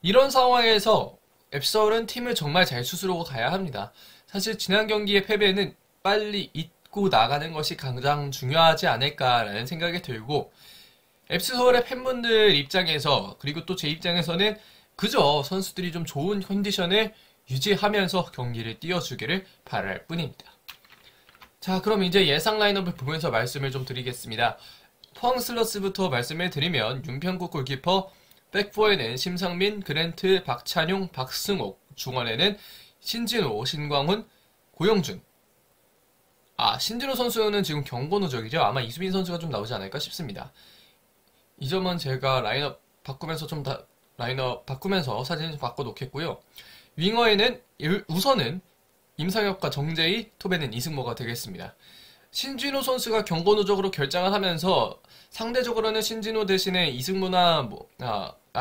이런 상황에서 앱서울은 팀을 정말 잘 추스르고 가야 합니다. 사실 지난 경기의 패배는 빨리 잊고 나가는 것이 가장 중요하지 않을까라는 생각이 들고, 앱서울의 팬분들 입장에서, 그리고 또 제 입장에서는 그저 선수들이 좀 좋은 컨디션을 유지하면서 경기를 띄워주기를 바랄 뿐입니다. 자, 그럼 이제 예상 라인업을 보면서 말씀을 좀 드리겠습니다. 포항 슬러스부터 말씀을 드리면 윤평국 골키퍼, 백포에는 심상민, 그랜트, 박찬용, 박승옥, 중원에는 신진호, 신광훈, 고영준. 신진호 선수는 지금 경고 누적이죠. 아마 이수빈 선수가 좀 나오지 않을까 싶습니다. 이 점은 제가 라인업 바꾸면서 사진 좀 바꿔놓겠고요. 윙어에는 우선은 임상혁과 정재희, 톱에는 이승모가 되겠습니다. 신진호 선수가 경고 누적으로 결장을 하면서 상대적으로는 신진호 대신에 이승모나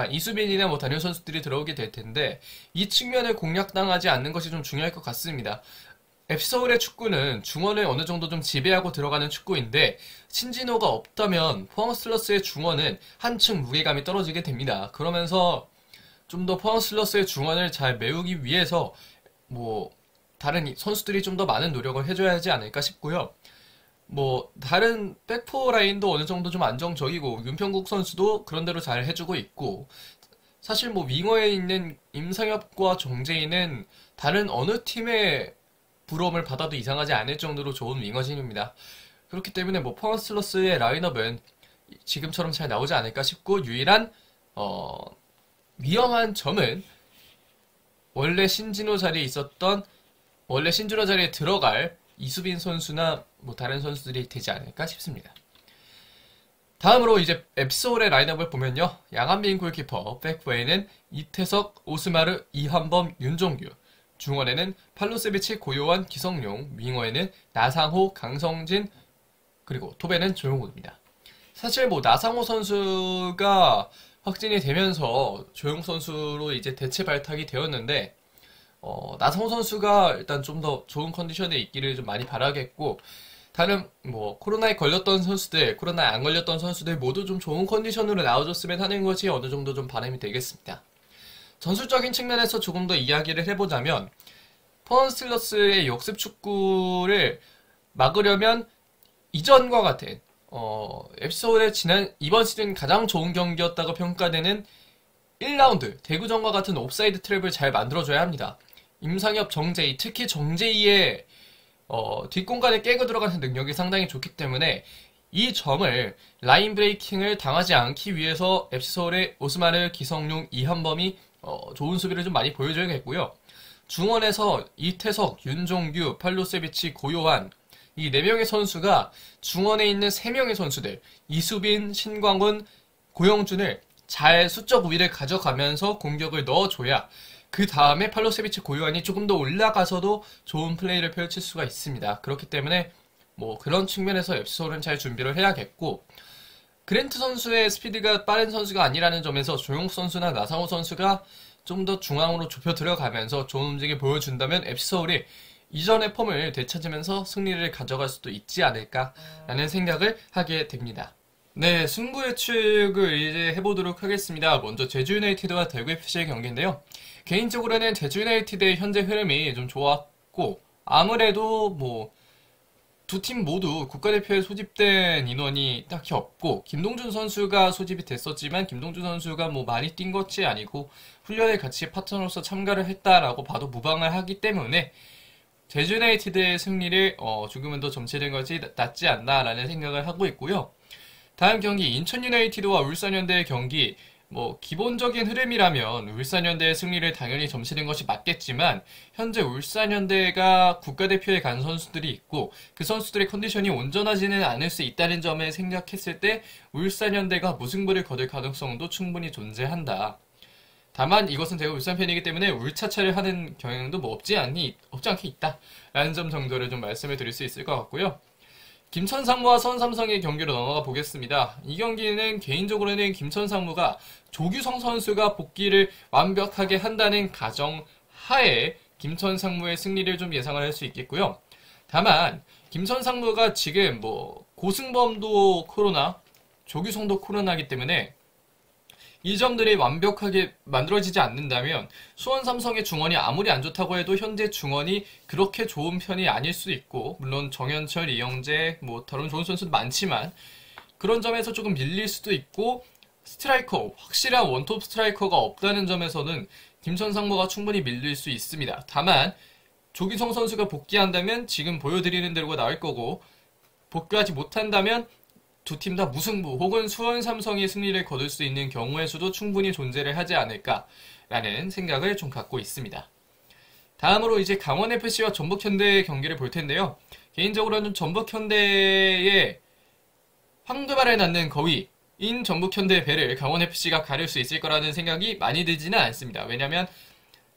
이수빈이나 다른 선수들이 들어오게 될 텐데, 이 측면을 공략당하지 않는 것이 좀 중요할 것 같습니다. 앱서울의 축구는 중원을 어느 정도 좀 지배하고 들어가는 축구인데, 신진호가 없다면 포항 슬러스의 중원은 한층 무게감이 떨어지게 됩니다. 그러면서 좀 더 포항 슬러스의 중원을 잘 메우기 위해서 다른 선수들이 좀 더 많은 노력을 해줘야 하지 않을까 싶고요. 다른 백포 라인도 어느 정도 좀 안정적이고, 윤평국 선수도 그런대로 잘 해주고 있고, 사실 윙어에 있는 임상엽과 정재희는 다른 어느 팀의 부러움을 받아도 이상하지 않을 정도로 좋은 윙어진입니다. 그렇기 때문에 포항 슬러스의 라인업은 지금처럼 잘 나오지 않을까 싶고, 유일한 위험한 점은 원래 신진호 자리에 들어갈 이수빈 선수나 다른 선수들이 되지 않을까 싶습니다. 다음으로 이제 앱서울의 라인업을 보면요. 양한빈 골키퍼, 백포에는 이태석, 오스마르, 이한범, 윤종규, 중원에는 팔로세비치, 고요한, 기성용, 윙어에는 나상호, 강성진, 그리고 톱에는 조용호입니다. 사실 나상호 선수가 확진이 되면서 조용 선수로 이제 대체 발탁이 되었는데, 나성호 선수가 일단 좀 더 좋은 컨디션에 있기를 좀 많이 바라겠고, 다른 코로나에 걸렸던 선수들, 코로나에 안 걸렸던 선수들 모두 좀 좋은 컨디션으로 나와줬으면 하는 것이 어느 정도 좀 바람이 되겠습니다. 전술적인 측면에서 조금 더 이야기를 해보자면, 포항 슬러스의 역습 축구를 막으려면 이전과 같은 앱서울의 이번 시즌 가장 좋은 경기였다고 평가되는 1라운드 대구전과 같은 옵사이드 트랩을 잘 만들어줘야 합니다. 임상엽, 정재희, 특히 정재희의 뒷공간에 깨고 들어가는 능력이 상당히 좋기 때문에 이 점을 라인 브레이킹을 당하지 않기 위해서 앱서울의 오스마르, 기성용, 이한범이 좋은 수비를 좀 많이 보여줘야겠고요. 중원에서 이태석, 윤종규, 팔로세비치, 고요한 이 4명의 선수가 중원에 있는 3명의 선수들 이수빈, 신광훈, 고영준을 잘 수적 우위를 가져가면서 공격을 넣어줘야 그 다음에 팔로세비치, 고요한이 조금 더 올라가서도 좋은 플레이를 펼칠 수가 있습니다. 그렇기 때문에 그런 측면에서 앱서울은 잘 준비를 해야겠고, 그랜트 선수의 스피드가 빠른 선수가 아니라는 점에서 조용 선수나 나상호 선수가 좀 더 중앙으로 좁혀 들어가면서 좋은 움직임을 보여준다면 앱서울이 이전의 폼을 되찾으면서 승리를 가져갈 수도 있지 않을까라는 생각을 하게 됩니다. 네, 승부 예측을 이제 해보도록 하겠습니다. 먼저 제주 유나이티드와 대구 FC의 경기인데요. 개인적으로는 제주 유나이티드의 현재 흐름이 좀 좋았고, 아무래도 두 팀 모두 국가대표에 소집된 인원이 딱히 없고, 김동준 선수가 소집이 됐었지만 김동준 선수가 많이 뛴 것이 아니고 훈련에 같이 파트너로서 참가를 했다라고 봐도 무방을 하기 때문에 제주 유나이티드의 승리를 조금은 더 점치는 것이 낫지 않나라는 생각을 하고 있고요. 다음 경기 인천 유나이티드와 울산현대의 경기, 기본적인 흐름이라면 울산현대의 승리를 당연히 점치는 것이 맞겠지만, 현재 울산현대가 국가대표에 간 선수들이 있고 그 선수들의 컨디션이 온전하지는 않을 수 있다는 점을 생각했을 때 울산현대가 무승부를 거둘 가능성도 충분히 존재한다. 다만 이것은 제가 울산 팬이기 때문에 울차차를 하는 경향도 없지 않게 있다 라는 점 정도를 좀 말씀을 드릴 수 있을 것 같고요. 김천상무와 수원삼성의 경기로 넘어가 보겠습니다. 이 경기는 개인적으로는 김천상무가 조규성 선수가 복귀를 완벽하게 한다는 가정 하에 김천상무의 승리를 좀 예상을 할 수 있겠고요. 다만 김천상무가 지금 뭐 고승범도 코로나, 조규성도 코로나이기 때문에 이 점들이 완벽하게 만들어지지 않는다면 수원 삼성의 중원이 아무리 안 좋다고 해도 현재 중원이 그렇게 좋은 편이 아닐 수도 있고, 물론 정현철, 이영재, 뭐 다른 좋은 선수도 많지만 그런 점에서 조금 밀릴 수도 있고, 스트라이커, 확실한 원톱 스트라이커가 없다는 점에서는 김천상무가 충분히 밀릴 수 있습니다. 다만 조기성 선수가 복귀한다면 지금 보여드리는 대로가 나올 거고, 복귀하지 못한다면 두 팀 다 무승부 혹은 수원 삼성이 승리를 거둘 수 있는 경우의 수도 충분히 존재를 하지 않을까라는 생각을 좀 갖고 있습니다. 다음으로 이제 강원FC와 전북현대의 경기를 볼 텐데요. 개인적으로는 전북현대의 황금알을 낳는 거위인 전북현대의 배를 강원FC가 가릴 수 있을 거라는 생각이 많이 들지는 않습니다. 왜냐하면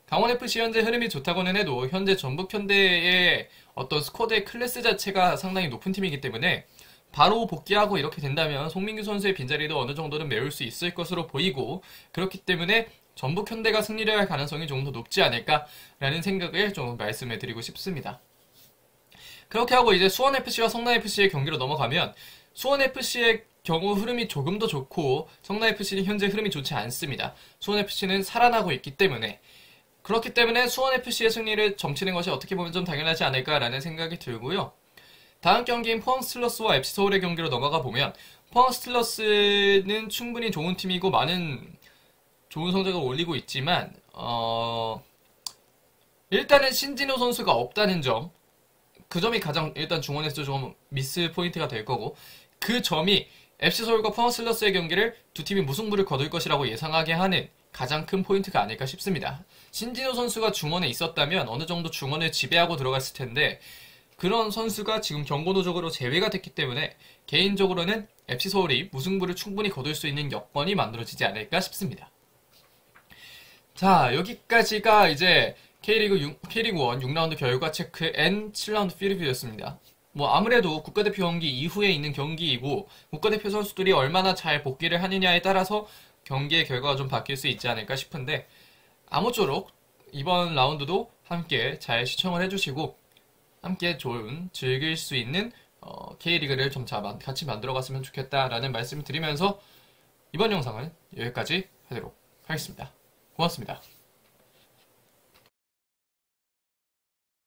강원FC 현재 흐름이 좋다고는 해도 현재 전북현대의 어떤 스쿼드의 클래스 자체가 상당히 높은 팀이기 때문에 바로 복귀하고 이렇게 된다면 송민규 선수의 빈자리도 어느 정도는 메울 수 있을 것으로 보이고, 그렇기 때문에 전북현대가 승리를 할 가능성이 조금 더 높지 않을까라는 생각을 좀 말씀을 드리고 싶습니다. 그렇게 하고 이제 수원FC와 성남FC의 경기로 넘어가면, 수원FC의 경우 흐름이 조금 더 좋고 성남FC는 현재 흐름이 좋지 않습니다. 수원FC는 살아나고 있기 때문에, 그렇기 때문에 수원FC의 승리를 점치는 것이 어떻게 보면 좀 당연하지 않을까라는 생각이 들고요. 다음 경기인 포항 스틸러스와 FC 서울의 경기로 넘어가 보면, 포항 스틸러스는 충분히 좋은 팀이고 많은 좋은 성적을 올리고 있지만 일단은 신진호 선수가 없다는 점, 그 점이 가장 일단 중원에서 좀 미스 포인트가 될 거고, 그 점이 FC 서울과 포항 스틸러스의 경기를 두 팀이 무승부를 거둘 것이라고 예상하게 하는 가장 큰 포인트가 아닐까 싶습니다. 신진호 선수가 중원에 있었다면 어느 정도 중원을 지배하고 들어갔을 텐데, 그런 선수가 지금 경고노적으로 제외가 됐기 때문에 개인적으로는 FC 서울이 무승부를 충분히 거둘 수 있는 여건이 만들어지지 않을까 싶습니다. 자, 여기까지가 이제 K리그 1 6라운드 결과 체크 N 7라운드 피리뷰였습니다. 뭐 아무래도 국가대표 경기 이후에 있는 경기이고, 국가대표 선수들이 얼마나 잘 복귀를 하느냐에 따라서 경기의 결과가 좀 바뀔 수 있지 않을까 싶은데, 아무쪼록 이번 라운드도 함께 잘 시청을 해주시고 함께 좋은 즐길 수 있는 K리그를 좀 같이 만들어갔으면 좋겠다라는 말씀을 드리면서 이번 영상은 여기까지 하도록 하겠습니다. 고맙습니다.